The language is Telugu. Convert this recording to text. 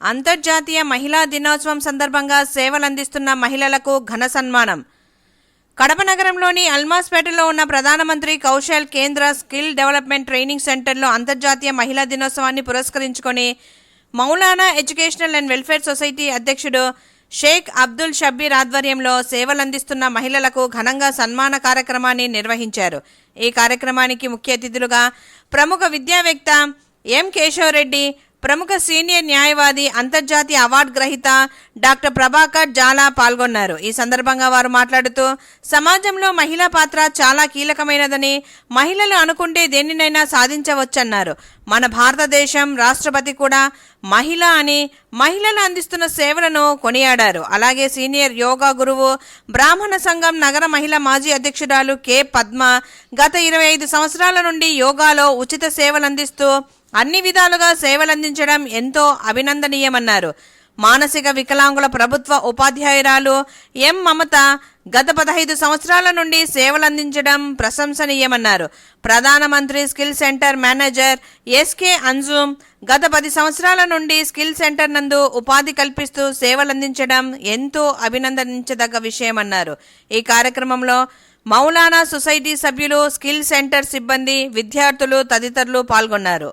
అంతర్జాతీయ మహిళా దినోత్సవం సందర్భంగా సేవలందిస్తున్న మహిళలకు ఘన సన్మానం. కడప నగరంలోని అల్మాస్పేటలో ఉన్న ప్రధానమంత్రి కౌశల్ కేంద్ర స్కిల్ డెవలప్మెంట్ ట్రైనింగ్ సెంటర్లో అంతర్జాతీయ మహిళా దినోత్సవాన్ని పురస్కరించుకొని Maulana educational and welfare society అధ్యక్షుడు షేక్ అబ్దుల్ షబ్బీర్ ఆధ్వర్యంలో సేవలందిస్తున్న మహిళలకు ఘనంగా సన్మాన కార్యక్రమాన్ని నిర్వహించారు. ఈ కార్యక్రమానికి ముఖ్య అతిథులుగా ప్రముఖ విద్యావేత్త ఎం కేశవరెడ్డి, ప్రముఖ సీనియర్ న్యాయవాది, అంతర్జాతీయ అవార్డు గ్రహీత డాక్టర్ ప్రభాకర్ జాలా పాల్గొన్నారు. ఈ సందర్భంగా వారు మాట్లాడుతూ సమాజంలో మహిళా పాత్ర చాలా కీలకమైనదని, మహిళలు అనుకుంటే దేనినైనా సాధించవచ్చన్నారు. మన భారతదేశం రాష్ట్రపతి కూడా మహిళ అని మహిళలు అందిస్తున్న సేవలను కొనియాడారు. అలాగే సీనియర్ యోగా గురువు, బ్రాహ్మణ సంఘం నగర మహిళా మాజీ అధ్యక్షురాలు కె పద్మ గత 25 సంవత్సరాల నుండి యోగాలో ఉచిత సేవలందిస్తూ అన్ని విధాలుగా సేవలందించడం ఎంతో అభినందనీయమన్నారు. మానసిక వికలాంగుల ప్రభుత్వ ఉపాధ్యాయురాలు ఎం మమత గత 15 సంవత్సరాల నుండి సేవలందించడం ప్రశంసనీయమన్నారు. ప్రధానమంత్రి skill centre manager S K Anjum గత 10 సంవత్సరాల నుండి స్కిల్ సెంటర్ నందు ఉపాధి కల్పిస్తూ సేవలందించడం ఎంతో అభినందించదగ్గ విషయమన్నారు. ఈ కార్యక్రమంలో మౌలానా సొసైటీ సభ్యులు, స్కిల్ సెంటర్ సిబ్బంది, విద్యార్థులు తదితరులు పాల్గొన్నారు.